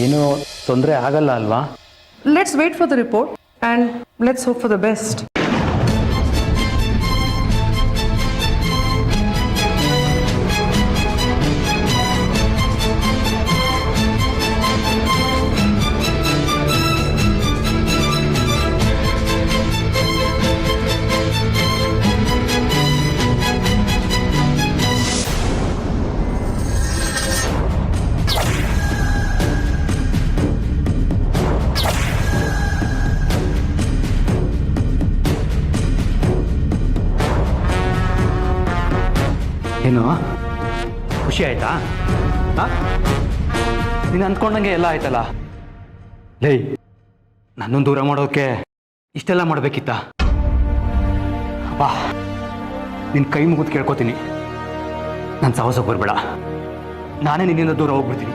ಏನೂ ತೊಂದರೆ ಆಗಲ್ಲ ಅಲ್ವಾ? Let's wait for the report and let's hope for the best. ಏನು ಖುಷಿ ಆಯ್ತಾ? ನೀನು ಅಂದ್ಕೊಂಡಂಗೆ ಎಲ್ಲ ಆಯ್ತಲ್ಲ. ಲೇ, ನನ್ನನ್ನು ದೂರ ಮಾಡೋಕೆ ಇಷ್ಟೆಲ್ಲ ಮಾಡಬೇಕಿತ್ತ? ಬಾ, ನಿನ್ನ ಕೈ ಮುಗಿದು ಕೇಳ್ಕೊತೀನಿ, ನನ್ನ ಸಾಹಸಕ್ಕೆ ಬರಬೇಡ. ನಾನೇ ನಿನ್ನಿಂದ ದೂರ ಹೋಗ್ಬಿಡ್ತೀನಿ.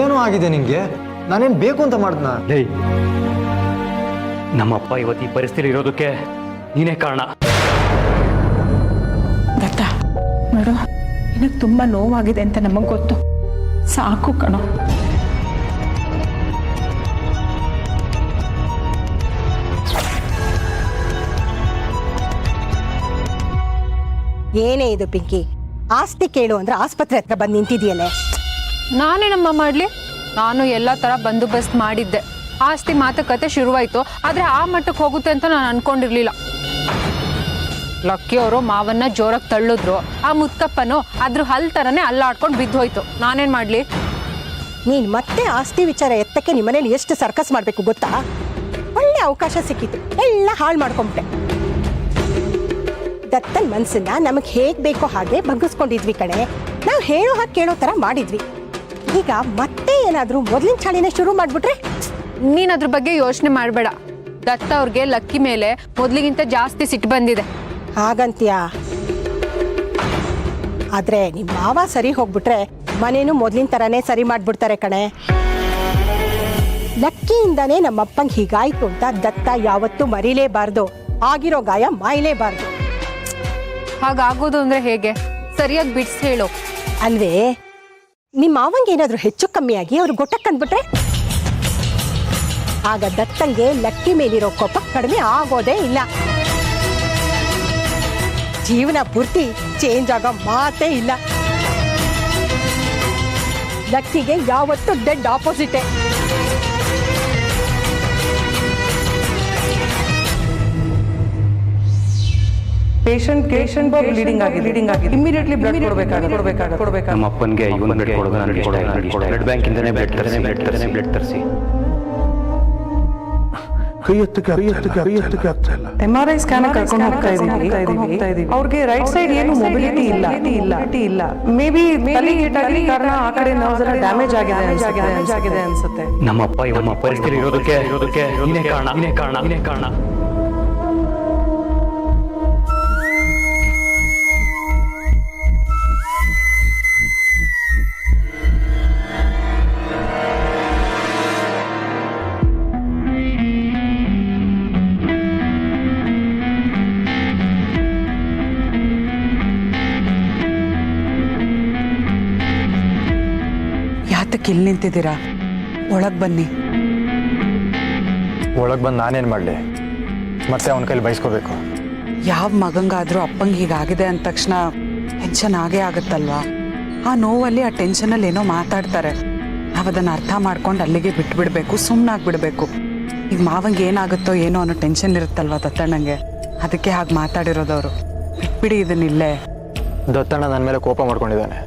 ಏನೂ ಆಗಿದೆ ನಿಂಗೆ? ನಾನೇನು ಬೇಕು ಅಂತ ಮಾಡ್ದನ? ಲೇ, ನಮ್ಮಪ್ಪ ಇವತ್ತು ಈ ಪರಿಸ್ಥಿತಿ ಇರೋದಕ್ಕೆ ನೀನೇ ಕಾರಣ. ದತ್ತ ನೋಡು, ನಿನಗೆ ತುಂಬ ನೋವಾಗಿದೆ ಅಂತ ನಮಗೆ ಗೊತ್ತು. ಸಾಕು ಕಣೋ. ಏನೇ ಇದು ಪಿಂಕಿ? ಆಸ್ತಿ ಕೇಳು ಅಂದ್ರೆ ಆಸ್ಪತ್ರೆ ಹತ್ರ ಬಂದು ನಿಂತಿದೆಯಲ್ಲೇ. ನಾನೇನಮ್ಮ ಮಾಡಲಿ? ನಾನು ಎಲ್ಲ ಥರ ಬಂದೋಬಸ್ತ್ ಮಾಡಿದ್ದೆ. ಆಸ್ತಿ ಮಾತುಕತೆ ಶುರುವಾಯಿತು, ಆದರೆ ಆ ಮಟ್ಟಕ್ಕೆ ಹೋಗುತ್ತೆ ಅಂತ ನಾನು ಅನ್ಕೊಂಡಿರ್ಲಿಲ್ಲ. ಲಕ್ಕಿ ಅವರು ಮಾವನ್ನ ಜೋರಾಗಿ ತಳ್ಳಿದ್ರು. ಆ ಮುತ್ಕಪ್ಪನು ಅದ್ರ ಹಲ್ ಥರನೇ ಅಲ್ಲಾಡ್ಕೊಂಡು ಬಿದ್ದೋಯ್ತು. ನಾನೇನು ಮಾಡಲಿ? ನೀನು ಮತ್ತೆ ಆಸ್ತಿ ವಿಚಾರ ಎತ್ತಕ್ಕೆ ನಿಮ್ಮನೇಲಿ ಎಷ್ಟು ಸರ್ಕಸ್ ಮಾಡಬೇಕು ಗೊತ್ತಾ? ಒಳ್ಳೆ ಅವಕಾಶ ಸಿಕ್ಕಿತ್ತು, ಎಲ್ಲ ಹಾಳು ಮಾಡ್ಕೊಂಬಿಟ್ಟೆ. ದತ್ತನ್ ಮನಸ್ಸನ್ನ ನಮಗೆ ಹೇಗೆ ಬೇಕೋ ಹಾಗೆ ಬಗ್ಗಿಸ್ಕೊಂಡಿದ್ವಿ ಕಣೆ. ನಾವು ಹೇಳೋ ಹಾಗೆ ಕೇಳೋ ಥರ ಮಾಡಿದ್ವಿ. ಈಗ ಮತ್ತೆ ಏನಾದರೂ ಮೊದಲಿನ ಚಾಳಿನ ಶುರು ಮಾಡಿಬಿಟ್ರೆ? ನೀನು ಅದ್ರ ಬಗ್ಗೆ ಯೋಚನೆ ಮಾಡಬೇಡ. ದತ್ತ ಅವ್ರಿಗೆ ಲಕ್ಕಿ ಮೇಲೆ ಮೊದಲಿಗಿಂತ ಜಾಸ್ತಿ ಸಿಟ್ಟು ಬಂದಿದೆ. ಹಾಗಂತ್ಯಾ? ಆದ್ರೆ ನಿಮ್ಮ ಮಾವ ಸರಿ ಹೋಗ್ಬಿಟ್ರೆ ಮನೇನು ಮೊದಲಿನ ಥರನೇ ಸರಿ ಮಾಡಿಬಿಡ್ತಾರೆ ಕಣೆ. ಲಕ್ಕಿಯಿಂದಾನೇ ನಮ್ಮಪ್ಪಂಗೆ ಹೀಗಾಯ್ತು ಅಂತ ದತ್ತ ಯಾವತ್ತೂ ಮರೀಲೇಬಾರ್ದು. ಆಗಿರೋ ಗಾಯ ಮಾಯಲೇಬಾರ್ದು. ಹಾಗಾಗೋದು ಅಂದ್ರೆ ಹೇಗೆ? ಸರಿಯಾಗಿ ಬಿಡ್ಸ್ ಹೇಳು. ಅಲ್ವೇ, ನಿಮ್ಮ ಮಾವಂಗೆ ಏನಾದರೂ ಹೆಚ್ಚು ಕಮ್ಮಿಯಾಗಿ ಅವ್ರು ಗೊಟ್ಟಕ್ಕೆ ಅಂದ್ಬಿಟ್ರೆ ಆಗ ದತ್ತಂಗೆ ಲಕ್ಕಿ ಮೇಲಿರೋ ಕೋಪ ಕಡಿಮೆ ಆಗೋದೇ ಇಲ್ಲ. ಜೀವನ ಪೂರ್ತಿ ಚೇಂಜ್ ಆಗೋ ಮಾತೇ ಇಲ್ಲ. ಲಕ್ಕಿಗೆ ಯಾವತ್ತೂ ಡೆಡ್ ಆಪೋಸಿಟೇ. ಪೇಷಂಟ್ ಬ್ಲೀಡಿಂಗ್ ಆಗಿದೆ. ಇಮಿಡಿಯೇಟ್ಲಿ ಬ್ಲಡ್ ಕೊಡಬೇಕಾಗುತ್ತೆ. ನಮ್ಮ ಅಪ್ಪನಿಗೆ ಇವನು ಬ್ಲಡ್ ಕೊಡೋದು ನನಗೆ ಇಷ್ಟ ಇಲ್ಲ. ಬ್ಲಡ್ ಬ್ಯಾಂಕಿಂದನೇ ಬ್ಲಡ್ ತರಿಸಿ. ಕೈ ಎತ್ತಕ್ಕೆ ಆಗ್ತಾ ಇಲ್ಲ. MRI ಸ್ಕ್ಯಾನ್ ಕರ್ಕೊಂಡು ಹೋಗ್ತಾ ಇದೀವಿ. ಅವ್ರಿಗೆ ರೈಟ್ ಸೈಡ್ ಏನು ಮೊಬಿಲಿಟಿ ಇಲ್ಲ. ಮೇ ಬಿ ತಲೆ ಹಿಟ್ಟಾಗಿ ಕಾರಣ ಆ ಕಡೆ ನರ್ವ್ಸ್ ಎಲ್ಲ ಡ್ಯಾಮೇಜ್ ಆಗಿದೆ ಅನ್ಸುತ್ತೆ. ನಮ್ಮಪ್ಪ ಇವಮ್ಮ ಪರಿಸ್ಥಿತಿ ಇರೋದಕ್ಕೆ ನೀನೇ ಕಾರಣ. ಇಲ್ಲಿ ನಿಂತಿದ್ದೀರಾ? ಒಳಗೆ ಬನ್ನಿ. ಒಳಗೆ ಬಂದು ನಾನೇನು ಮಾಡಲಿ? ಮತ್ತೆ ಅವನ ಕೈಲಿ ಬಯಸ್ಕೋಬೇಕು. ಯಾವ ಮಗಂಗಾದರೂ ಅಪ್ಪಂಗೆ ಹೀಗಾಗಿದೆ ಅಂದ ತಕ್ಷಣ ಟೆನ್ಷನ್ ಆಗೇ ಆಗುತ್ತಲ್ವಾ? ಆ ನೋವಲ್ಲಿ, ಆ ಟೆನ್ಷನಲ್ಲಿ ಏನೋ ಮಾತಾಡ್ತಾರೆ. ನಾವು ಅದನ್ನು ಅರ್ಥ ಮಾಡ್ಕೊಂಡು ಅಲ್ಲಿಗೆ ಬಿಟ್ಬಿಡ್ಬೇಕು, ಸುಮ್ಮನಾಗ್ಬಿಡ್ಬೇಕು. ಈಗ ಮಾವಂಗೆ ಏನಾಗುತ್ತೋ ಏನೋ ಅನ್ನೋ ಟೆನ್ಷನ್ ಇರುತ್ತಲ್ವ ದತ್ತಣ್ಣಂಗೆ, ಅದಕ್ಕೆ ಹಾಗೆ ಮಾತಾಡಿರೋದವರು. ಬಿಟ್ಬಿಡಿ ಇದನ್ನಿಲ್ಲೇ. ದತ್ತಣ್ಣ ನನ್ನ ಮೇಲೆ ಕೋಪ ಮಾಡ್ಕೊಂಡಿದ್ದಾನೆ.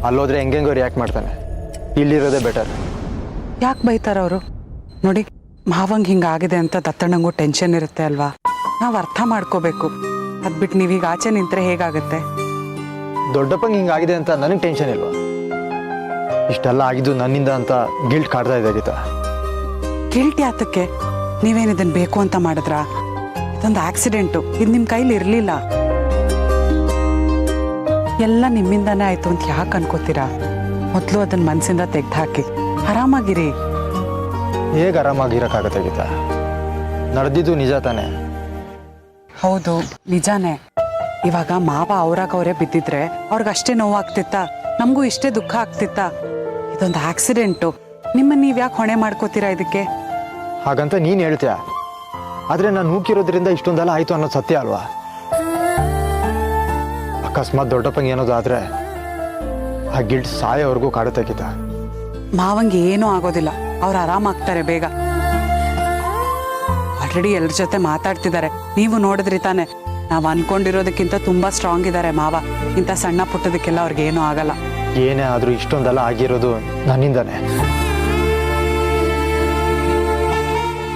ಅಲ್ಲೋದ್ರೆ ಹೆಂಗೆಂಗೋ ರಿಯಾಕ್ಟ್ ಮಾಡ್ತಾನೆ. ಇಲ್ಲಿರೋದೇ ಬೆಟರ್. ಯಾಕೆ ಬೈತಾರ ಅವರು? ನೋಡಿ, ಮಾವಂಗೆ ಹಿಂಗಾಗಿದೆ ಅಂತ ದತ್ತಣ್ಣಂಗೂ ಟೆನ್ಷನ್ ಇರುತ್ತೆ ಅಲ್ವಾ? ನಾವು ಅರ್ಥ ಮಾಡ್ಕೋಬೇಕು. ಅದು ಬಿಟ್ಟು ನೀವೀಗ ಆಚೆ ನಿಂತರೆ ಹೇಗಾಗುತ್ತೆ? ದೊಡ್ಡಪ್ಪಂಗೆ ಹಿಂಗಾಗಿದೆ ಅಂತ ನನಗೆ ಟೆನ್ಷನ್ ಇಲ್ವಾ? ಇಷ್ಟೆಲ್ಲ ಆಗಿದ್ದು ನನ್ನಿಂದ ಅಂತ ಗಿಲ್ಟ್ ಕಾಡ್ತಾ ಇದೆ ಗೀತಾ. ಗಿಲ್ಟ್ ಯಾತಕ್ಕೆ? ನೀವೇನು ಇದನ್ನು ಬೇಕು ಅಂತ ಮಾಡಿದ್ರಾ? ಇದೊಂದು ಆಕ್ಸಿಡೆಂಟು. ಇದು ನಿಮ್ಮ ಕೈಲಿ ಇರಲಿಲ್ಲ. ಎಲ್ಲ ನಿಮ್ಮಿಂದಾನೇ ಆಯಿತು ಅಂತ ಯಾಕೆ ಅನ್ಕೋತೀರಾ? ಮೊದಲು ಅದನ್ನ ಮನಸ್ಸಿಂದ ತೆಗೆದುಹಾಕಿ ಆರಾಮಾಗಿರಿ. ಹೇಗೆ ಆರಾಮಾಗಿರೋಕ್ಕಾಗತ್ತೆ ಗೀತಾ? ನಡೆದಿದ್ದು ನಿಜ ತಾನೆ? ಹೌದು, ನಿಜಾನೇ. ಇವಾಗ ಮಾವ ಅವರಾಗ ಅವರೇ ಬಿದ್ದಿದ್ರೆ ಅವ್ರಿಗಷ್ಟೇ ನೋವಾಗ್ತಿತ್ತಾ? ನಮಗೂ ಇಷ್ಟೇ ದುಃಖ ಆಗ್ತಿತ್ತಾ? ಇದೊಂದು ಆಕ್ಸಿಡೆಂಟು. ನಿಮ್ಮನ್ನು ನೀವು ಯಾಕೆ ಹೊಣೆ ಮಾಡ್ಕೋತೀರಾ ಇದಕ್ಕೆ? ಹಾಗಂತ ನೀನು ಹೇಳ್ತೀಯ, ಆದರೆ ನಾನು ನೂಕಿರೋದ್ರಿಂದ ಇಷ್ಟೊಂದೆಲ್ಲ ಆಯಿತು ಅನ್ನೋದು ಸತ್ಯ ಅಲ್ವಾ? ಅಕಸ್ಮಾತ್ ದೊಡ್ಡಪ್ಪಂಗೆ ಏನಾದ್ರು ಆದರೆ ಆ ಗಿಲ್ಟ್ ಸಾಯೋವರೆಗೂ ಕಾಡುತ್ತೆ ಗೀತಾ. ಮಾವಂಗೆ ಏನೂ ಆಗೋದಿಲ್ಲ, ಅವ್ರು ಆರಾಮಾಗ್ತಾರೆ ಬೇಗ. ಆಲ್ರೆಡಿ ಎಲ್ಲರ ಜೊತೆ ಮಾತಾಡ್ತಿದ್ದಾರೆ, ನೀವು ನೋಡಿದ್ರಿ ತಾನೆ. ನಾವು ಅನ್ಕೊಂಡಿರೋದಕ್ಕಿಂತ ತುಂಬಾ ಸ್ಟ್ರಾಂಗ್ ಇದ್ದಾರೆ ಮಾವ. ಇಂಥ ಸಣ್ಣ ಪುಟ್ಟದಕ್ಕೆಲ್ಲ ಅವ್ರಿಗೆ ಏನೂ ಆಗಲ್ಲ. ಏನೇ ಆದರೂ ಇಷ್ಟೊಂದೆಲ್ಲ ಆಗಿರೋದು ನನ್ನಿಂದಾನೆ.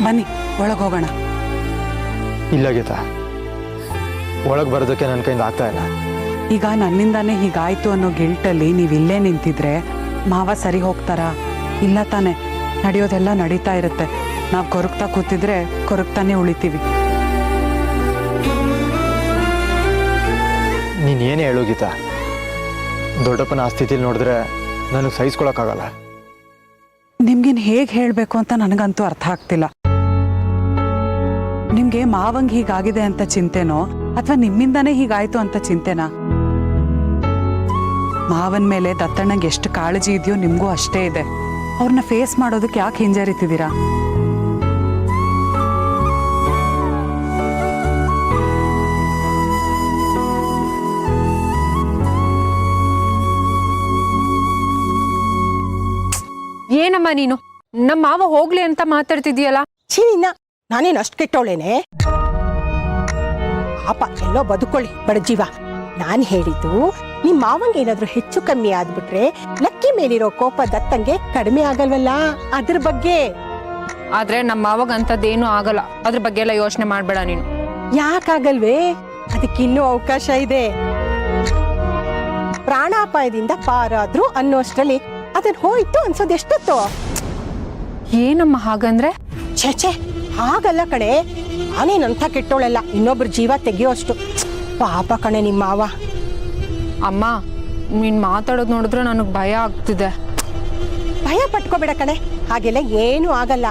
ಬನ್ನಿ ಒಳಗೆ ಹೋಗೋಣ. ಇಲ್ಲ ಗೀತಾ, ಒಳಗೆ ಬರೋದಕ್ಕೆ ನನ್ನ ಕೈಯಿಂದ ಆಗ್ತಾ ಇಲ್ಲ. ಈಗ ನನ್ನಿಂದಾನೇ ಹೀಗಾಯ್ತು ಅನ್ನೋ ಗಿಲ್ಟಲ್ಲಿ ನೀವು ಇಲ್ಲೇ ನಿಂತಿದ್ರೆ ಮಾವ ಸರಿ ಹೋಗ್ತಾರಾ? ಇಲ್ಲ ತಾನೆ. ನಡೆಯೋದೆಲ್ಲ ನಡೀತಾ ಇರುತ್ತೆ. ನಾವು ಕೊರಗ್ತಾ ಕೂತಿದ್ರೆ ಕೊರಗ್ತಾನೆ ಉಳಿತೀವಿ. ನೀನೇನೇ ಹೇಳು ಗೀತಾ, ದೊಡ್ಡಪ್ಪನ ಆ ಸ್ಥಿತಿಲಿ ನೋಡಿದ್ರೆ ನನಗೆ ಸಹಿಸ್ಕೊಳಕ್ಕಾಗಲ್ಲ. ನಿಮ್ಗಿನ್ ಹೇಗೆ ಹೇಳಬೇಕು ಅಂತ ನನಗಂತೂ ಅರ್ಥ ಆಗ್ತಿಲ್ಲ. ನಿಮ್ಗೆ ಮಾವಂಗ್ ಹೀಗಾಗಿದೆ ಅಂತ ಚಿಂತೆನೋ ಅಥವಾ ನಿಮ್ಮಿಂದಾನೇ ಹೀಗಾಯ್ತು ಅಂತ ಚಿಂತೆನಾ? ಮಾವನ್ ಮೇಲೆ ದತ್ತಣ್ಣಂಗೆ ಎಷ್ಟು ಕಾಳಜಿ ಇದೆಯೋ ನಿಮ್ಗೂ ಅಷ್ಟೇ ಇದೆ. ಅವ್ರನ್ನ ಫೇಸ್ ಮಾಡೋದಕ್ಕೆ ಯಾಕೆ ಹಿಂಜರಿತಿದ್ದೀರಾ? ಏನಮ್ಮ ನೀನು ನಮ್ಮ ಮಾವ ಹೋಗ್ಲಿ ಅಂತ ಮಾತಾಡ್ತಿದೀಯಲ್ಲ? ಚೀನಿನ ನಾನೇನು ಅಷ್ಟು ಕೆಟ್ಟವಳೇನೆ? ಪಾಪ ಎಲ್ಲೋ ಬದುಕೊಳ್ಳಿ ಬಡಜೀವ. ನಾನು ಹೇಳಿದ್ದು ನಿಮ್ಮ ಮಾವಂಗೆ ಏನಾದ್ರೂ ಹೆಚ್ಚು ಕಮ್ಮಿ ಆದ್ಬಿಟ್ರೆ ಲಕ್ಕಿ ಮೇಲಿರೋ ಕೋಪ ದತ್ತಂಗೆ ಕಡಿಮೆ ಆಗಲ್ವಲ್ಲ, ಅದ್ರ ಬಗ್ಗೆ. ಆದ್ರೆ ನಮ್ಮ ಮಾವಾಗ ಅಂತದ್ದೇನು ಆಗಲ್ಲ, ಅದ್ರ ಬಗ್ಗೆ ಎಲ್ಲ ಯೋಚನೆ ಮಾಡ್ಬೇಡ ನೀನು. ಯಾಕಾಗಲ್ವೇ? ಅದಕ್ಕಿನ್ನೂ ಅವಕಾಶ ಇದೆ. ಪ್ರಾಣಾಪಾಯದಿಂದ ಪಾರಾದ್ರು ಅನ್ನೋಷ್ಟರಲ್ಲಿ ಅದನ್ನ ಹೋಯ್ತು ಅನ್ಸೋದು ಎಷ್ಟೊತ್ತು? ಏನಮ್ಮ ಹಾಗಂದ್ರೆ? ಛೇ ಹಾಗಲ್ಲ ಕಣೆ, ನಾನೇನಂತ ಕೆಟ್ಟೋಳೆಲ್ಲ ಇನ್ನೊಬ್ರ ಜೀವ ತೆಗಿಯೋಷ್ಟು. ಪಾಪ ಕಣೆ ನಿಮ್ಮ ಮಾವ. ಅಮ್ಮ ನೀನ್ ಮಾತಾಡೋದು ನೋಡಿದ್ರೆ ನನಗೆ ಭಯ ಆಗ್ತಿದೆ. ಭಯ ಪಟ್ಕೋಬೇಡ ಕಣೆ, ಹಾಗೆಲ್ಲ ಏನೂ ಆಗಲ್ಲ.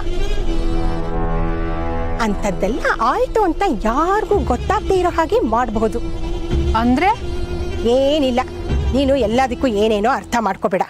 ಅಂಥದ್ದೆಲ್ಲ ಆಯ್ತು ಅಂತ ಯಾರಿಗೂ ಗೊತ್ತಾಗ್ದೇ ಇರೋ ಹಾಗೆ ಮಾಡಬಹುದು. ಅಂದ್ರೆ ಏನಿಲ್ಲ, ನೀನು ಎಲ್ಲದಕ್ಕೂ ಏನೇನೋ ಅರ್ಥ ಮಾಡ್ಕೋಬೇಡ.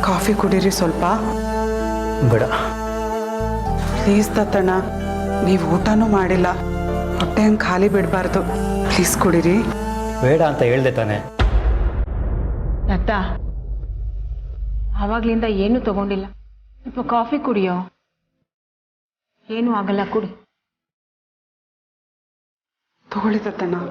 ಕಾಫಿ ಕುಡೀರಿ ಸ್ವಲ್ಪ. ಬೇಡ ಪ್ಲೀಸ್ ದತ್ತಣ್ಣ, ನೀವು ಊಟನೂ ಮಾಡಿಲ್ಲ, ಹೊಟ್ಟೆ ಹಂಗೆ ಖಾಲಿ ಬಿಡಬಾರ್ದು. ಪ್ಲೀಸ್ ಕುಡೀರಿ. ಬೇಡ ಅಂತ ಹೇಳ್ದೆ ತಾನೆ. ಲತ ಆವಾಗ್ಲಿಂದ ಏನು ತಗೊಂಡಿಲ್ಲ, ಸ್ವಲ್ಪ ಕಾಫಿ ಕುಡಿಯೋ. ಏನು ಆಗಲ್ಲ, ಕುಡಿ. ತಗೊಳ್ಳಿ ದತ್ತಣ್ಣ.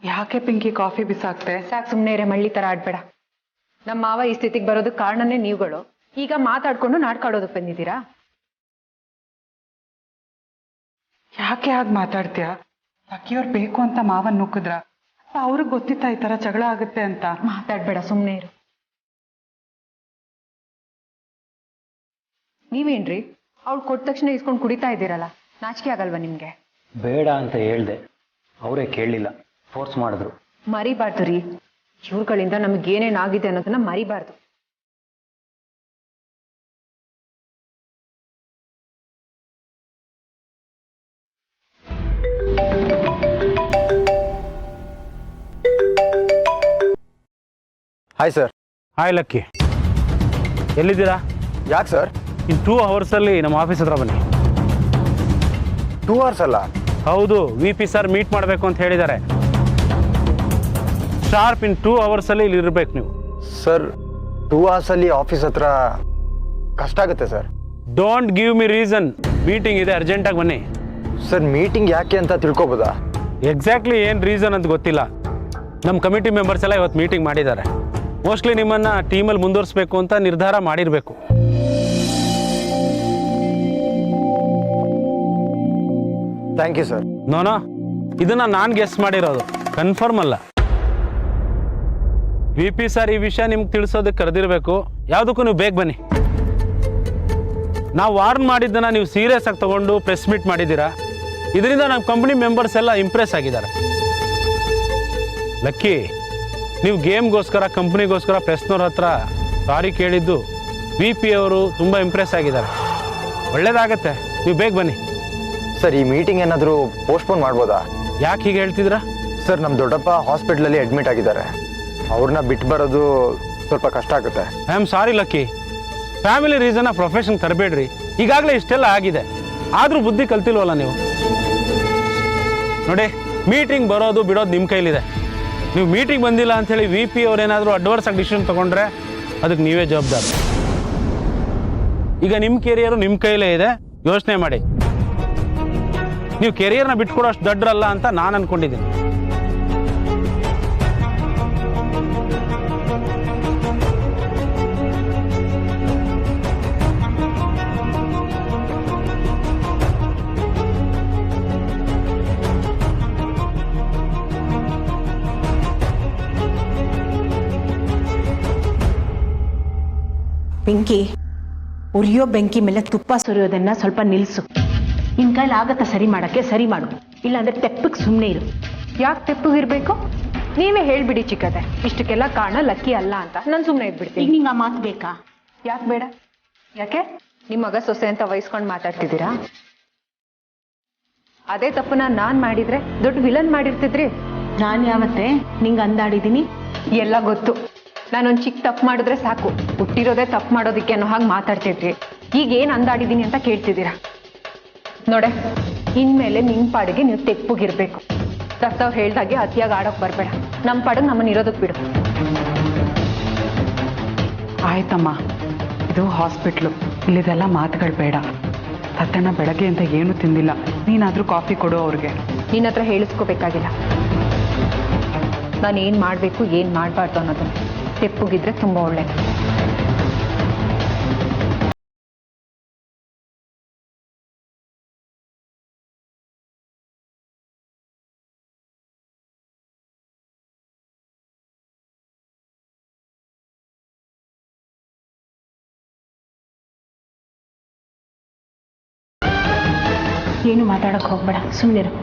ಯಾಕೆ ಪಿಂಕಿ ಕಾಫಿ ಬಿಸಾಕ್ತೆ? ಸಾಕು, ಸುಮ್ಮನೆ ಇರೇ, ಮಳ್ಳಿ ತರ ಆಡ್ಬೇಡ. ನಮ್ಮ ಮಾವ ಈ ಸ್ಥಿತಿಗೆ ಬರೋದಕ್ಕೆ ಕಾರಣನೇ ನೀವುಗಳು. ಈಗ ಮಾತಾಡ್ಕೊಂಡು ನಾಡ್ಕಾಡೋದಕ್ಕೆ ಬಂದಿದ್ದೀರಾ? ಯಾಕೆ ಹಾಗೆ ಮಾತಾಡ್ತೀಯ? ಲಕ್ಕಿಯವ್ರು ಬೇಕು ಅಂತ ಮಾವನ್ ನುಗ್ಗಿದ್ರ? ಅವ್ರಿಗೆ ಗೊತ್ತಿತ್ತಾ ಈ ತರ ಜಗಳ ಆಗುತ್ತೆ ಅಂತ? ಮಾತಾಡ್ಬೇಡ, ಸುಮ್ಮನೆ ಇರು. ನೀವೇನ್ರಿ ಅವ್ಳು ಕೊಟ್ಟ ತಕ್ಷಣ ಇಸ್ಕೊಂಡು ಕುಡಿತಾ ಇದ್ದೀರಲ್ಲ, ನಾಚಿಕೆ ಆಗಲ್ವಾ ನಿಮ್ಗೆ? ಬೇಡ ಅಂತ ಹೇಳ್ದೆ, ಅವರೇ ಕೇಳಲಿಲ್ಲ, ಫೋರ್ಸ್ ಮಾಡಿದ್ರು. ಮರಿಬಾರ್ದು ರೀ, ಇವ್ರುಗಳಿಂದ ನಮಗೇನೇನಾಗಿದೆ ಅನ್ನೋದನ್ನ ಮರಿಬಾರ್ದು. Hi sir. ಹಾಯ್ ಲಕ್ಕಿ, ಎಲ್ಲಿದ್ದೀರಾ? ಯಾಕೆ ಸರ್? ಇನ್ 2 ಅವರ್ಸಲ್ಲಿ ನಮ್ಮ ಆಫೀಸ್ ಹತ್ರ ಬನ್ನಿ. 2 ಅವರ್ಸ್ ಅಲ್ಲ? ಹೌದು, ವಿ ಪಿ ಸರ್ ಮೀಟ್ ಮಾಡಬೇಕು ಅಂತ ಹೇಳಿದ್ದಾರೆ. ಶಾರ್ಪ್ ಇನ್ 2 ಅವರ್ಸಲ್ಲಿ ಇಲ್ಲಿ ಇರಬೇಕು ನೀವು. ಸರ್ 2 ಅವರ್ಸಲ್ಲಿ ಆಫೀಸ್ ಹತ್ರ ಕಷ್ಟ ಆಗುತ್ತೆ sir. Don't give me reason. Meeting ಇದೆ, ಅರ್ಜೆಂಟಾಗಿ ಬನ್ನಿ. ಸರ್ ಮೀಟಿಂಗ್ ಯಾಕೆ ಅಂತ ತಿಳ್ಕೊಬೋದಾ? ಎಕ್ಸಾಕ್ಟ್ಲಿ ಏನು ರೀಸನ್ ಅಂತ ಗೊತ್ತಿಲ್ಲ. ನಮ್ಮ ಕಮಿಟಿ ಮೆಂಬರ್ಸ್ ಎಲ್ಲ ಇವತ್ತು ಮೀಟಿಂಗ್ ಮಾಡಿದ್ದಾರೆ. ಮೋಸ್ಟ್ಲಿ ನಿಮ್ಮನ್ನು ಟೀಮಲ್ಲಿ ಮುಂದುವರಿಸಬೇಕು ಅಂತ ನಿರ್ಧಾರ ಮಾಡಿರಬೇಕು. Thank you sir. ನೋನೋ, ಇದನ್ನು ನಾನು ಗೆಸ್ ಮಾಡಿರೋದು, ಕನ್ಫರ್ಮ್ ಅಲ್ಲ. ವಿ ಪಿ ಸರ್ ಈ ವಿಷಯ ನಿಮ್ಗೆ ತಿಳಿಸೋದಕ್ಕೆ ಕರೆದಿರಬೇಕು. ಯಾವುದಕ್ಕೂ ನೀವು ಬೇಗ ಬನ್ನಿ. ನಾವು ವಾರ್ನ್ ಮಾಡಿದ್ದನ್ನು ನೀವು ಸೀರಿಯಸ್ ಆಗಿ ತಗೊಂಡು ಪ್ರೆಸ್ ಮೀಟ್ ಮಾಡಿದ್ದೀರಾ. ಇದರಿಂದ ನಮ್ಮ ಕಂಪ್ನಿ ಮೆಂಬರ್ಸ್ ಎಲ್ಲ ಇಂಪ್ರೆಸ್ ಆಗಿದ್ದಾರೆ. ಲಕ್ಕಿ, ನೀವು ಗೇಮ್ಗೋಸ್ಕರ ಕಂಪ್ನಿಗೋಸ್ಕರ ಪ್ರೆಸ್ನವ್ರ ಹತ್ರ ಸಾರಿ ಕೇಳಿದ್ದು ವಿ ಪಿ ಅವರು ತುಂಬ ಇಂಪ್ರೆಸ್ ಆಗಿದ್ದಾರೆ. ಒಳ್ಳೇದಾಗತ್ತೆ, ನೀವು ಬೇಗ ಬನ್ನಿ. ಸರ್ ಈ ಮೀಟಿಂಗ್ ಏನಾದರೂ ಪೋಸ್ಟ್ಪೋನ್ ಮಾಡ್ಬೋದಾ? ಯಾಕೆ ಹೀಗೆ ಹೇಳ್ತಿದ್ದೀರಾ? ಸರ್ ನಮ್ಮ ದೊಡ್ಡಪ್ಪ ಹಾಸ್ಪಿಟ್ಲಲ್ಲಿ ಅಡ್ಮಿಟ್ ಆಗಿದ್ದಾರೆ. ಅವ್ರನ್ನ ಬಿಟ್ಟು ಬರೋದು ಸ್ವಲ್ಪ ಕಷ್ಟ ಆಗುತ್ತೆ. I am sorry Lucky. Family ರೀಸನ್ನ ಪ್ರೊಫೆಷನ್ ತರಬೇಡ್ರಿ. ಈಗಾಗಲೇ ಇಷ್ಟೆಲ್ಲ ಆಗಿದೆ, ಆದರೂ ಬುದ್ಧಿ ಕಲ್ತಿಲ್ವಲ್ಲ ನೀವು. ನೋಡಿ, ಮೀಟಿಂಗ್ ಬರೋದು ಬಿಡೋದು ನಿಮ್ಮ ಕೈಲಿದೆ. ನೀವು ಮೀಟಿಂಗ್ ಬಂದಿಲ್ಲ ಅಂಥೇಳಿ ವಿ ಪಿ ಅವ್ರೇನಾದರೂ ಅಡ್ವಾನ್ಸ್ ಆಗಿ ಡಿಸಿಷನ್ ತೊಗೊಂಡ್ರೆ ಅದಕ್ಕೆ ನೀವೇ ಜವಾಬ್ದಾರ. ಈಗ ನಿಮ್ಮ ಕೆರಿಯರು ನಿಮ್ಮ ಕೈಲೇ ಇದೆ, ಯೋಚನೆ ಮಾಡಿ. ನೀವು ಕೆರಿಯರ್ನ ಬಿಟ್ಕೊಡೋ ಅಷ್ಟು ದೊಡ್ಡರಲ್ಲ ಅಂತ ನಾನು ಅನ್ಕೊಂಡಿದ್ದೀನಿ. ಬೆಂಕಿ ಉರಿಯೋ ಬೆಂಕಿ ಮೇಲೆ ತುಪ್ಪ ಸುರಿಯೋದನ್ನ ಸ್ವಲ್ಪ ನಿಲ್ಲಿಸು. ನಿನ್ ಕೈಲಿ ಆಗತ್ತ ಸರಿ ಮಾಡಕ್ಕೆ ಸರಿ ಮಾಡು, ಇಲ್ಲಾಂದ್ರೆ ತೆಪ್ಪಕ್ಕೆ ಸುಮ್ಮನೆ ಇರು. ಯಾಕೆ ತೆಪ್ಪಗಿರ್ಬೇಕು? ನೀವೇ ಹೇಳ್ಬಿಡಿ ಚಿಕ್ಕದೆ, ಇಷ್ಟಕ್ಕೆಲ್ಲ ಕಾರಣ ಲಕ್ಕಿ ಅಲ್ಲ ಅಂತ. ನಾನು ಸುಮ್ಮನೆ ಈಗ ಇದ್ಬಿಡ್ತೀನಿ. ನಿಂಗೆ ಆ ಮಾತು ಬೇಕಾ? ಯಾಕೆ ಬೇಡ? ಯಾಕೆ ನಿಮ್ಮ ಮಗ ಸೊಸೆ ಅಂತ ವಹಿಸ್ಕೊಂಡು ಮಾತಾಡ್ತಿದ್ದೀರಾ? ಅದೇ ತಪ್ಪನ್ನ ನಾನ್ ಮಾಡಿದ್ರೆ ದೊಡ್ಡ ವಿಲನ್ ಮಾಡಿರ್ತಿದ್ರಿ. ನಾನು ಯಾವತ್ತೇ ನಿಂಗೆ ಅಂದಾಡಿದ್ದೀನಿ? ಎಲ್ಲ ಗೊತ್ತು. ನಾನೊಂದು ಚಿಕ್ಕ ತಪ್ಪು ಮಾಡಿದ್ರೆ ಸಾಕು, ಹುಟ್ಟಿರೋದೇ ತಪ್ಪು ಮಾಡೋದಕ್ಕೆ ಅನ್ನೋ ಹಾಗೆ ಮಾತಾಡ್ತಿದ್ರಿ. ಈಗ ಏನು ಅಂದಾಡಿದ್ದೀನಿ ಅಂತ ಕೇಳ್ತಿದ್ದೀರಾ? ನೋಡೆ, ಇನ್ಮೇಲೆ ನಿಮ್ಮ ಪಾಡಿಗೆ ನೀವು ತೆಪ್ಪಗಿರ್ಬೇಕು. ದತ್ತವ್ರು ಹೇಳ್ದಾಗೆ ಅತಿಯಾಗಿ ಆಡೋಕೆ ಬರಬೇಡ. ನಮ್ಮ ಪಾಡಿಗೆ ನಮ್ಮನ್ನು ಇರೋದಕ್ಕೆ ಬಿಡು. ಆಯ್ತಮ್ಮ, ಇದು ಹಾಸ್ಪಿಟ್ಲು, ಇಲ್ಲಿದೆಲ್ಲ ಮಾತುಗಳು ಬೇಡ. ತತ್ತಣ್ಣ ಬೆಳಗ್ಗೆ ಅಂತ ಏನೂ ತಿಂದಿಲ್ಲ. ನೀನಾದರೂ ಕಾಫಿ ಕೊಡು ಅವ್ರಿಗೆ. ನಿನ್ನ ಹತ್ರ ಹೇಳಿಸ್ಕೋಬೇಕಾಗಿಲ್ಲ. ನಾನು ಏನು ಮಾಡಬೇಕು ಏನು ಮಾಡಬಾರ್ದು ಅನ್ನೋದನ್ನು. ತೆಪ್ಪಗಿದ್ರೆ ತುಂಬ ಒಳ್ಳೆಯದು. ಏನು ಮಾತಾಡಕ್ಕೆ ಹೋಗ್ಬೇಡ, ಸುಮ್ಮನಿರು.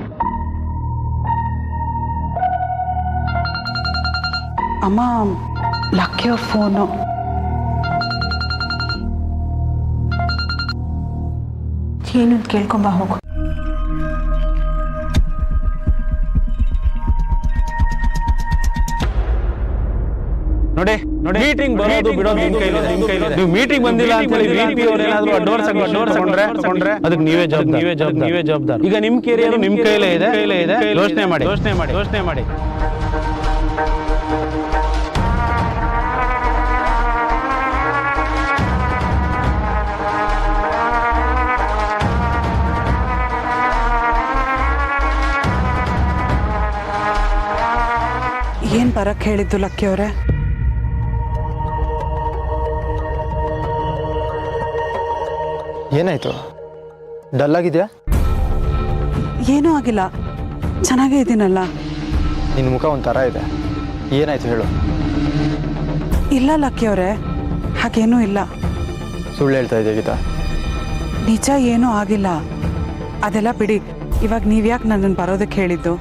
ಅಮ್ಮ, ಲಕ್ಕಿಯವ್ರ ಫೋನು. ಏನು ಅಂತ ಕೇಳ್ಕೊಂಬ ಹೋಗು. ನೋಡಿ, ಮೀಟಿಂಗ್ ಬರೋದು ಬಿಡೋದು ನಿಮ್ಮ ಕೈಲಿದೆ. ನೀವು ಮೀಟಿಂಗ್ ಬಂದಿಲ್ಲ ಅಂತ ಹೇಳಿ ವಿ ಪಿ ಅವರು ಏನಾದರೂ ಅಡ್ವಾನ್ಸ್ ತಗೊಂಡ್ರೆ ಅದಕ್ಕೆ ನೀವೇ ಜವಾಬ್ದಾರ. ಈಗ ನಿಮ್ಮ ಕೆರಿಯರು ನಿಮ್ಮ ಕೈಲೇ ಇದೆ. ಯೋಚನೆ ಮಾಡಿ. ಏನು ಬರಕ್ಕೆ ಹೇಳಿದ್ದು ಲಕ್ಕಿಯವರೇ? ಏನಾಯ್ತು? ಡಲ್ ಆಗಿದೆಯಾ? ಏನೂ ಆಗಿಲ್ಲ, ಚೆನ್ನಾಗೇ ಇದ್ದೀನಲ್ಲ. ನಿನ್ನ ಮುಖ ಒಂಥರ ಇದೆ, ಏನಾಯ್ತು ಹೇಳು. ಇಲ್ಲ ಲಕ್ಕಿಯವರೇ, ಹಾಗೇನೂ ಇಲ್ಲ. ಸುಳ್ಳು ಹೇಳ್ತಾ ಇದೆಯಾ ಗೀತಾ? ನಿಜ ಏನೂ ಆಗಿಲ್ಲ. ಅದೆಲ್ಲ ಬಿಡಿ. ಇವಾಗ ನೀವ್ಯಾಕೆ ನನ್ನನ್ನು ಬರೋದಕ್ಕೆ ಹೇಳಿದ್ದು?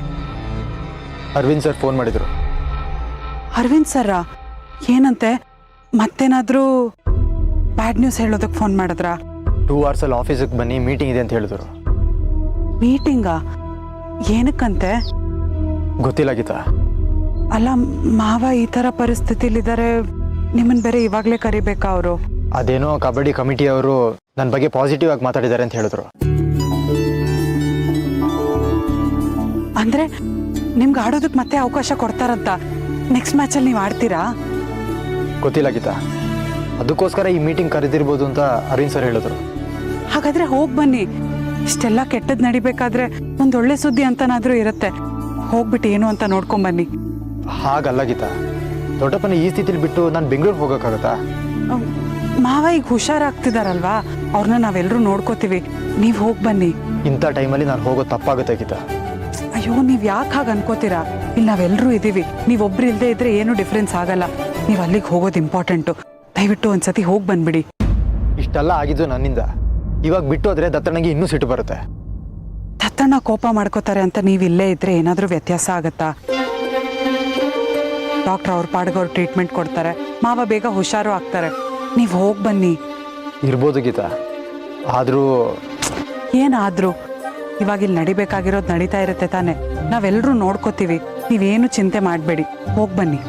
ಅರವಿಂದ್ ಸರ್ ಫೋನ್ ಮಾಡಿದರು. ಅರವಿಂದ್ ಸರ್ರಾ? ಏನಂತೆ? ಮತ್ತೇನಾದರೂ ಬ್ಯಾಡ್ ನ್ಯೂಸ್ ಹೇಳೋದಕ್ಕೆ ಫೋನ್ ಮಾಡಿದ್ರಾ? 2 ಅವರ್ಸಲ್ಲಿ ಆಫೀಸಿಗೆ ಬನ್ನಿ, ಮೀಟಿಂಗ್ ಇದೆ ಅಂತ ಹೇಳಿದ್ರು. ಮೀಟಿಂಗಾ? ಏನಕ್ಕಂತೆ? ಗೊತ್ತಿಲ್ಲ ಗೀತಾ, ಅಲ್ಲ ಮಾವ ಈ ಥರ ಪರಿಸ್ಥಿತಿಲಿದ್ದಾರೆ, ನಿಮ್ಮನ್ನು ಬೇರೆ ಇವಾಗಲೇ ಕರಿಬೇಕಾ ಅವರು? ಅದೇನೋ ಕಬಡ್ಡಿ ಕಮಿಟಿ ಅವರು ನನ್ನ ಬಗ್ಗೆ ಪಾಸಿಟಿವ್ ಆಗಿ ಮಾತಾಡಿದ್ದಾರೆ ಅಂತ ಹೇಳಿದ್ರು. ಅಂದರೆ ನಿಮ್ಗೆ ಆಡೋದಕ್ಕೆ ಮತ್ತೆ ಅವಕಾಶ ಕೊಡ್ತಾರಂತ? ನೆಕ್ಸ್ಟ್ ಮ್ಯಾಚಲ್ಲಿ ನೀವು ಆಡ್ತೀರಾ? ಗೊತ್ತಿಲ್ಲ ಗೀತಾ, ಅದಕ್ಕೋಸ್ಕರ ಈ ಮೀಟಿಂಗ್ ಕರೆದಿರ್ಬೋದು ಅಂತ ಅರವಿಂದ್ ಸರ್ ಹೇಳಿದ್ರು. ಹಾಗಾದ್ರೆ ಹೋಗಿ ಬನ್ನಿ. ಇಷ್ಟೆಲ್ಲ ಕೆಟ್ಟದ್ದು ನಡಿಬೇಕಾದ್ರೆ ಒಂದೊಳ್ಳೆ ಸುದ್ದಿ ಅಂತನಾದ್ರೂ ಇರುತ್ತೆ. ಹೋಗ್ಬಿಟ್ಟು ಏನು ಅಂತ ನೋಡ್ಕೊಂಬನ್ನಿ. ಹಾಗಲ್ಲ ಗೀತಾ, ದೊಡ್ಡಪ್ಪನ ಈ ಸ್ಥಿತಿಲಿ ಬಿಟ್ಟು ನಾನು ಬೆಂಗಳೂರಿಗೆ ಹೋಗೋಕ್ಕಾಗತ್ತಾ? ಮಾವ ಈಗ ಹುಷಾರಾಗ್ತಿದಾರಲ್ವಾ, ಅವ್ರನ್ನ ನಾವೆಲ್ಲರೂ ನೋಡ್ಕೋತೀವಿ. ನೀವು ಹೋಗಿ ಬನ್ನಿ. ಇಂಥ ಟೈಮಲ್ಲಿ ನಾನು ಹೋಗೋದು ತಪ್ಪಾಗುತ್ತೆ ಗೀತಾ. ಅಯ್ಯೋ, ನೀವು ಯಾಕೆ ಹಾಗೆ ಅನ್ಕೋತೀರಾ? ಇಲ್ಲಿ ನಾವೆಲ್ಲರೂ ಇದ್ದೀವಿ. ನೀವೊಬ್ರು ಇಲ್ಲದೆ ಇದ್ರೆ ಏನೂ ಡಿಫ್ರೆನ್ಸ್ ಆಗಲ್ಲ. ನೀವು ಅಲ್ಲಿಗೆ ಹೋಗೋದು ಇಂಪಾರ್ಟೆಂಟು. ದಯವಿಟ್ಟು ಒಂದ್ಸತಿ ಹೋಗಿ ಬಂದ್ಬಿಡಿ. ಇಷ್ಟೆಲ್ಲ ಆಗಿದ್ದು ನನ್ನಿಂದ. ಇವಾಗ ಬಿಟ್ಟು ಹೋದ್ರೆ ದತ್ತಣ್ಣಗೆ ಇನ್ನೂ ಸಿಟ್ಟು ಬರುತ್ತೆ. ದತ್ತಣ್ಣ ಕೋಪ ಮಾಡ್ಕೋತಾರೆ ಅಂತ ನೀವು ಇಲ್ಲೇ ಇದ್ರೆ ಏನಾದರೂ ವ್ಯತ್ಯಾಸ ಆಗತ್ತಾ? ಡಾಕ್ಟರ್ ಅವ್ರ ಪಾಡಿಗೆ ಅವ್ರು ಟ್ರೀಟ್ಮೆಂಟ್ ಕೊಡ್ತಾರೆ, ಮಾವ ಬೇಗ ಹುಷಾರು ಆಗ್ತಾರೆ. ನೀವು ಹೋಗಿ ಬನ್ನಿ. ಇರ್ಬೋದು ಗೀತಾ, ಆದರೂ ಏನಾದರೂ ಇವಾಗ ಇಲ್ಲಿ ನಡಿಬೇಕಾಗಿರೋದು ನಡೀತಾ ಇರುತ್ತೆ ತಾನೆ. ನಾವೆಲ್ಲರೂ ನೋಡ್ಕೋತೀವಿ. ನೀವೇನು ಚಿಂತೆ ಮಾಡಬೇಡಿ, ಹೋಗಿ ಬನ್ನಿ.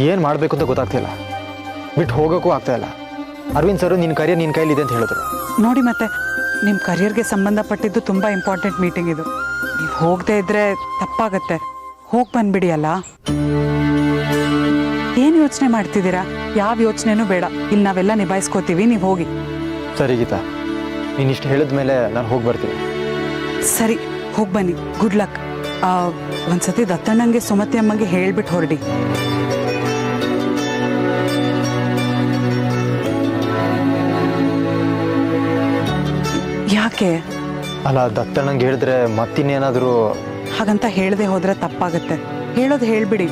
ಏನು ಮಾಡಬೇಕು ಅಂತ ಗೊತ್ತಾಗ್ತಿಲ್ಲ, ಬಿಟ್ಟು ಹೋಗೋಕ್ಕೂ ಆಗ್ತಾ ಇಲ್ಲ. ಅರವಿಂದ್ ಸರ್ ನಿನ್ನ ಕರಿಯರ್ ನಿನ್ನ ಕೈಲಿದೆ ಅಂತ ಹೇಳಿದ್ರು. ನೋಡಿ, ಮತ್ತೆ ನಿಮ್ಮ ಕರಿಯರ್ಗೆ ಸಂಬಂಧಪಟ್ಟಿದ್ದು ತುಂಬ ಇಂಪಾರ್ಟೆಂಟ್ ಮೀಟಿಂಗ್ ಇದು. ನೀವು ಹೋಗದೆ ಇದ್ರೆ ತಪ್ಪಾಗತ್ತೆ. ಹೋಗಿ ಬಂದ್ಬಿಡಿ. ಅಲ್ಲ, ಏನು ಯೋಚನೆ ಮಾಡ್ತಿದ್ದೀರಾ? ಯಾವ ಯೋಚನೆನೂ ಬೇಡ. ಇಲ್ಲಿ ನಾವೆಲ್ಲ ನಿಭಾಯಿಸ್ಕೋತೀವಿ. ನೀವು ಹೋಗಿ. ಸರಿ ಗೀತಾ, ನೀನು ಇಷ್ಟು ಹೇಳಿದ ಮೇಲೆ ನಾನು ಹೋಗಿ ಬರ್ತೀನಿ. ಸರಿ, ಹೋಗಿ ಬನ್ನಿ. Good luck. ಒಂದ್ಸತಿ ದತ್ತಣ್ಣಂಗೆ ಸುಮತಿ ಅಮ್ಮಂಗೆ ಹೇಳ್ಬಿಟ್ಟು ಹೊರಡಿ. ಯಾಕೆ? ಅಲ್ಲ, ದತ್ತಣ್ಣಂಗೆ ಹೇಳಿದ್ರೆ ಮತ್ತಿನ್ನೇನಾದರೂ? ಹಾಗಂತ ಹೇಳದೆ ಹೋದ್ರೆ ತಪ್ಪಾಗತ್ತೆ. ಹೇಳೋದು ಹೇಳ್ಬಿಡಿ.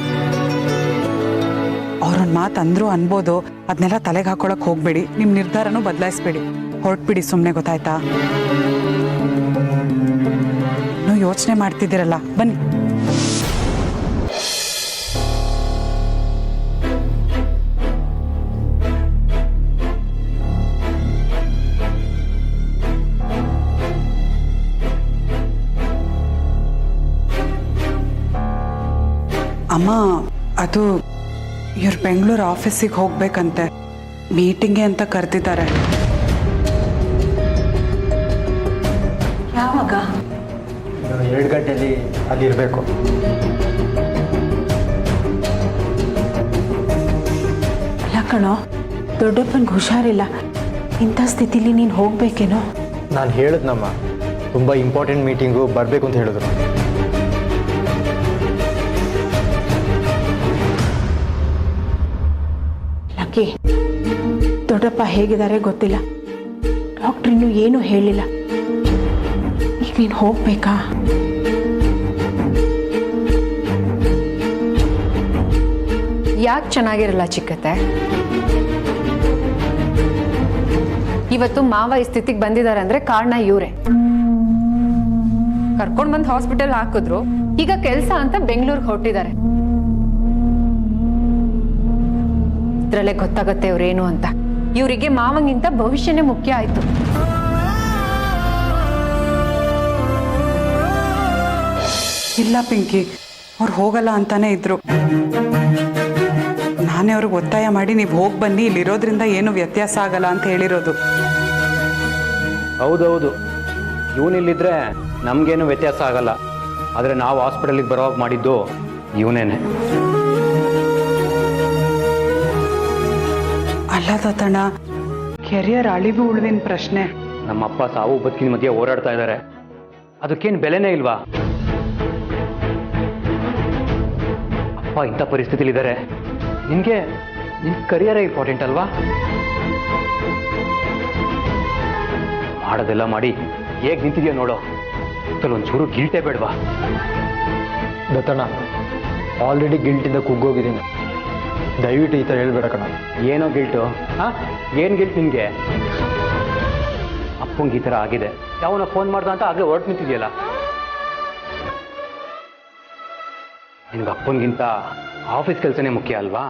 ಅವ್ರೊಂದು ಮಾತು ಅಂದ್ರು ಅನ್ಬೋದು. ಅದನ್ನೆಲ್ಲ ತಲೆಗೆ ಹಾಕೊಳಕ್ ಹೋಗ್ಬೇಡಿ. ನಿಮ್ಮ ನಿರ್ಧಾರನೂ ಬದಲಾಯಿಸ್ಬೇಡಿ. ಹೊರಟ್ಬಿಡಿ ಸುಮ್ಮನೆ, ಗೊತ್ತಾಯ್ತಾ? ನೀವು ಯೋಚನೆ ಮಾಡ್ತಿದ್ದೀರಲ್ಲ, ಬನ್ನಿ. ಅಮ್ಮ, ಅದು ಇವ್ರು ಬೆಂಗಳೂರು ಆಫೀಸಿಗೆ ಹೋಗ್ಬೇಕಂತೆ. ಮೀಟಿಂಗ್ಗೆ ಅಂತ ಕರೆದಿದ್ದಾರೆ. ಯಾವಾಗ? 2 ಗಂಟೆಯಲ್ಲಿ ಅಲ್ಲಿರಬೇಕು. ಅಲ್ಲ ಕಣೋ, ದೊಡ್ಡಪ್ಪನಿಗೆ ಹುಷಾರಿಲ್ಲ. ಇಂಥ ಸ್ಥಿತಿಲಿ ನೀನು ಹೋಗ್ಬೇಕೇನೋ? ನಾನು ಹೇಳಿದ್ನಮ್ಮ, ತುಂಬ ಇಂಪಾರ್ಟೆಂಟ್ ಮೀಟಿಂಗು ಬರಬೇಕು ಅಂತ ಹೇಳಿದ್ರು. ಲಕ್ಕಿ, ದೊಡ್ಡಪ್ಪ ಹೇಗಿದ್ದಾರೆ ಗೊತ್ತಿಲ್ಲ. ಡಾಕ್ಟ್ರ್ ಇನ್ನೂ ಏನೂ ಹೇಳಿಲ್ಲ. ಈಗ ನೀನು ಹೋಗ್ಬೇಕಾ? ಯಾಕೆ ಚೆನ್ನಾಗಿರಲ್ಲ ಚಿಕ್ಕತ್ತೆ? ಇವತ್ತು ಮಾವ ಈ ಸ್ಥಿತಿಗೆ ಬಂದಿದ್ದಾರೆ ಅಂದ್ರೆ ಕಾರಣ ಇವರೇ. ಕರ್ಕೊಂಡ್ ಬಂದು ಹಾಸ್ಪಿಟಲ್ ಹಾಕಿದ್ರು. ಈಗ ಕೆಲಸ ಅಂತ ಬೆಂಗಳೂರಿಗೆ ಹೊರಟಿದ್ದಾರೆ. ಇದ್ರಲ್ಲೇ ಗೊತ್ತಾಗತ್ತೆ ಇವ್ರೇನು ಅಂತ. ಇವರಿಗೆ ಮಾವಂಗಿಂತ ಭವಿಷ್ಯನೇ ಮುಖ್ಯ ಆಯ್ತು. ಇಲ್ಲ ಪಿಂಕಿ, ಅವ್ರು ಹೋಗಲ್ಲ ಅಂತಾನೆ ಇದ್ರು. ನಾನೇ ಅವ್ರಿಗೆ ಒತ್ತಾಯ ಮಾಡಿ ನೀವು ಹೋಗಿ ಬನ್ನಿ, ಇಲ್ಲಿರೋದ್ರಿಂದ ಏನು ವ್ಯತ್ಯಾಸ ಆಗಲ್ಲ ಅಂತ ಹೇಳಿರೋದು. ಹೌದೌದು, ಇವನಿಲ್ಲಿದ್ರೆ ನಮಗೇನು ವ್ಯತ್ಯಾಸ ಆಗಲ್ಲ. ಆದರೆ ನಾವು ಹಾಸ್ಪಿಟಲಿಗೆ ಬರೋವಾಗ ಮಾಡಿದ್ದು ಇವನೇನೆ. ಅಲ್ಲ ದತ್ತಣ್ಣ, ಕೆರಿಯರ್ ಅಳಿವು ಉಳಿವಿನ ಪ್ರಶ್ನೆ. ನಮ್ಮಪ್ಪ ಸಾವು ಬದುಕಿನ ಮಧ್ಯೆ ಹೋರಾಡ್ತಾ ಇದ್ದಾರೆ. ಅದಕ್ಕೇನು ಬೆಲೆನೇ ಇಲ್ವಾ? ಅಪ್ಪ ಇಂಥ ಪರಿಸ್ಥಿತಿಲಿದ್ದಾರೆ. ನಿನ್ನ ಕರಿಯರೇ ಇಂಪಾರ್ಟೆಂಟ್ ಅಲ್ವಾ? ಮಾಡೋದೆಲ್ಲ ಮಾಡಿ ಹೇಗೆ ನಿಂತಿದೆಯೋ ನೋಡೋ. ಒಂಚೂರು ಗಿಲ್ಟೇ ಬೇಡವಾ? ದತ್ತಣ್ಣ, ಆಲ್ರೆಡಿ ಗಿಲ್ಟಿಂದ ಕುಗ್ಗೋಗಿದ್ದೀನಿ. ದಯವಿಟ್ಟು ಈ ಥರ ಹೇಳ್ಬೇಡ ಕಣ. ಏನೋ ಗಿಲ್ಟು? ಹಾಂ, ಏನು ಗಿಲ್ಟ್ ನಿನಗೆ? ಅಪ್ಪಂಗೆ ಈ ಥರ ಆಗಿದೆ, ಯಾವನ ಫೋನ್ ಮಾಡ್ದ ಅಂತ ಆಗಲೇ ಹೊರಟು ನಿಂತಿದೆಯಲ್ಲ. ನಿನ್ಗೆ ಅಪ್ಪನಿಗಿಂತ ಆಫೀಸ್ ಕೆಲಸನೇ ಮುಖ್ಯ ಅಲ್ವಾ?